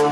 तो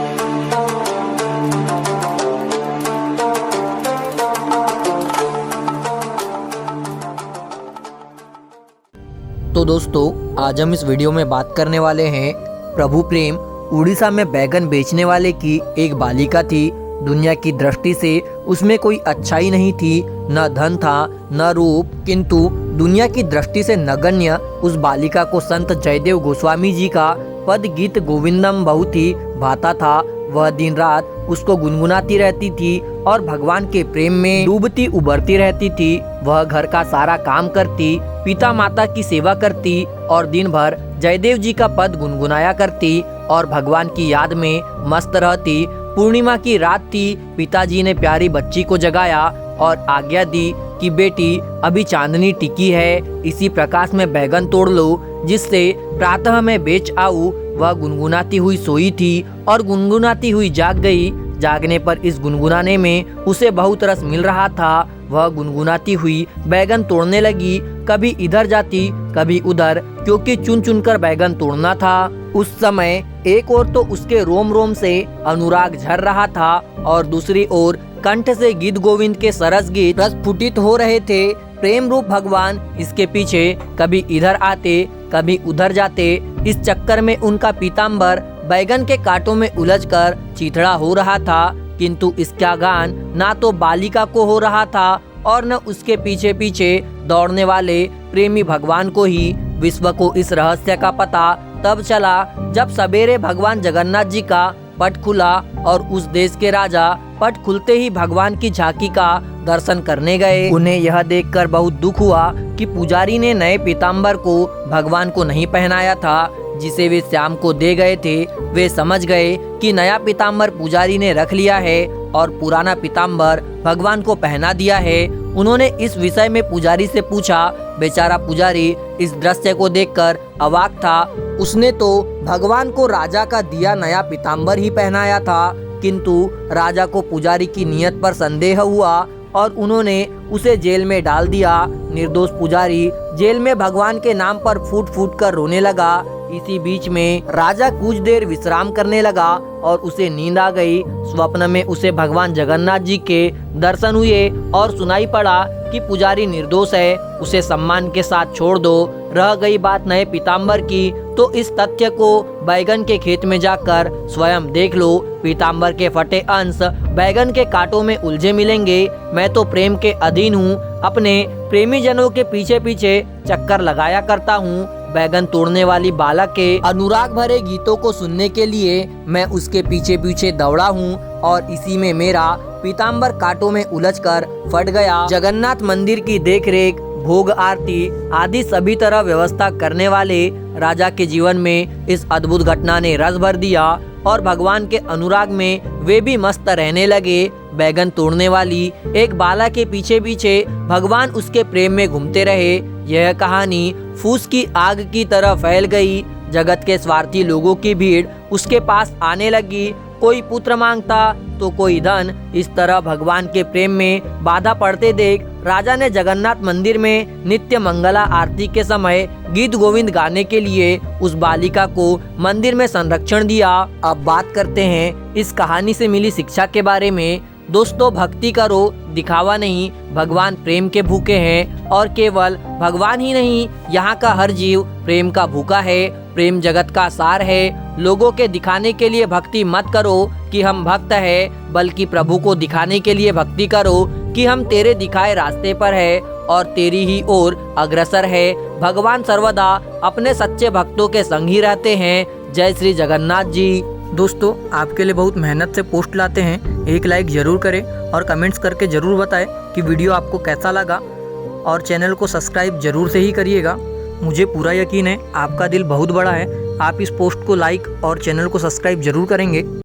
दोस्तों, आज हम इस वीडियो में बात करने वाले हैं प्रभु प्रेम। उड़ीसा में बैगन बेचने वाले की एक बालिका थी। दुनिया की दृष्टि से उसमें कोई अच्छाई नहीं थी, न धन था न रूप, किंतु दुनिया की दृष्टि से नगण्य उस बालिका को संत जयदेव गोस्वामी जी का पद गीत गोविंदम बहुत ही भाता था। वह दिन रात उसको गुनगुनाती रहती थी और भगवान के प्रेम में डूबती उबरती रहती थी। वह घर का सारा काम करती, पिता माता की सेवा करती और दिन भर जयदेव जी का पद गुनगुनाया करती और भगवान की याद में मस्त रहती। पूर्णिमा की रात थी। पिताजी ने प्यारी बच्ची को जगाया और आज्ञा दी कि बेटी, अभी चांदनी टिकी है, इसी प्रकाश में बैगन तोड़ लो, जिससे प्रातः मैं बेच आऊं। वह गुनगुनाती हुई सोई थी और गुनगुनाती हुई जाग गई। जागने पर इस गुनगुनाने में उसे बहुत रस मिल रहा था। वह गुनगुनाती हुई बैगन तोड़ने लगी, कभी इधर जाती कभी उधर, क्योंकि चुन चुन कर बैगन तोड़ना था। उस समय एक ओर तो उसके रोम रोम से अनुराग झर रहा था और दूसरी ओर कंठ से गीत गोविंद के सरस गीत प्रस्फुटित हो रहे थे। प्रेम रूप भगवान इसके पीछे कभी इधर आते कभी उधर जाते। इस चक्कर में उनका पीताम्बर बैगन के कांटों में उलझकर चिथड़ा हो रहा था, किंतु इसका गान ना तो बालिका को हो रहा था और न उसके पीछे पीछे दौड़ने वाले प्रेमी भगवान को ही। विश्व को इस रहस्य का पता तब चला जब सवेरे भगवान जगन्नाथ जी का पट खुला और उस देश के राजा पट खुलते ही भगवान की झांकी का दर्शन करने गए। उन्हें यह देखकर बहुत दुख हुआ कि पुजारी ने नए पीताम्बर को भगवान को नहीं पहनाया था, जिसे वे श्याम को दे गए थे। वे समझ गए कि नया पीताम्बर पुजारी ने रख लिया है और पुराना पीताम्बर भगवान को पहना दिया है। उन्होंने इस विषय में पुजारी से पूछा। बेचारा पुजारी इस दृश्य को देखकर अवाक था। उसने तो भगवान को राजा का दिया नया पीताम्बर ही पहनाया था, किंतु राजा को पुजारी की नियत पर संदेह हुआ और उन्होंने उसे जेल में डाल दिया। निर्दोष पुजारी जेल में भगवान के नाम पर फूट फूट कर रोने लगा। इसी बीच में राजा कुछ देर विश्राम करने लगा और उसे नींद आ गई। स्वप्न में उसे भगवान जगन्नाथ जी के दर्शन हुए और सुनाई पड़ा कि पुजारी निर्दोष है, उसे सम्मान के साथ छोड़ दो। रह गई बात नए पीताम्बर की, तो इस तथ्य को बैगन के खेत में जाकर स्वयं देख लो। पीताम्बर के फटे अंश बैगन के कांटों में उलझे मिलेंगे। मैं तो प्रेम के अधीन हूँ, अपने प्रेमी जनों के पीछे पीछे चक्कर लगाया करता हूँ। बैगन तोड़ने वाली बालक के अनुराग भरे गीतों को सुनने के लिए मैं उसके पीछे पीछे दौड़ा हूँ और इसी में मेरा पीताम्बर कांटों में उलझकर फट गया। जगन्नाथ मंदिर की देखरेख, भोग आरती आदि सभी तरह व्यवस्था करने वाले राजा के जीवन में इस अद्भुत घटना ने रस भर दिया और भगवान के अनुराग में वे भी मस्त रहने लगे। बैगन तोड़ने वाली एक बाला के पीछे पीछे भगवान उसके प्रेम में घूमते रहे। यह कहानी फूस की आग की तरह फैल गई। जगत के स्वार्थी लोगों की भीड़ उसके पास आने लगी। कोई पुत्र मांगता तो कोई धन। इस तरह भगवान के प्रेम में बाधा पड़ते देख राजा ने जगन्नाथ मंदिर में नित्य मंगला आरती के समय गीत गोविंद गाने के लिए उस बालिका को मंदिर में संरक्षण दिया। अब बात करते हैं इस कहानी से मिली शिक्षा के बारे में। दोस्तों, भक्ति करो, दिखावा नहीं। भगवान प्रेम के भूखे हैं और केवल भगवान ही नहीं, यहाँ का हर जीव प्रेम का भूखा है। प्रेम जगत का सार है। लोगों के दिखाने के लिए भक्ति मत करो कि हम भक्त हैं, बल्कि प्रभु को दिखाने के लिए भक्ति करो कि हम तेरे दिखाए रास्ते पर है और तेरी ही ओर अग्रसर है। भगवान सर्वदा अपने सच्चे भक्तों के संग ही रहते हैं। जय श्री जगन्नाथ जी। दोस्तों, आपके लिए बहुत मेहनत से पोस्ट लाते हैं। एक लाइक जरूर करें और कमेंट्स करके जरूर बताएं कि वीडियो आपको कैसा लगा और चैनल को सब्सक्राइब जरूर से ही करिएगा। मुझे पूरा यकीन है आपका दिल बहुत बड़ा है। आप इस पोस्ट को लाइक और चैनल को सब्सक्राइब जरूर करेंगे।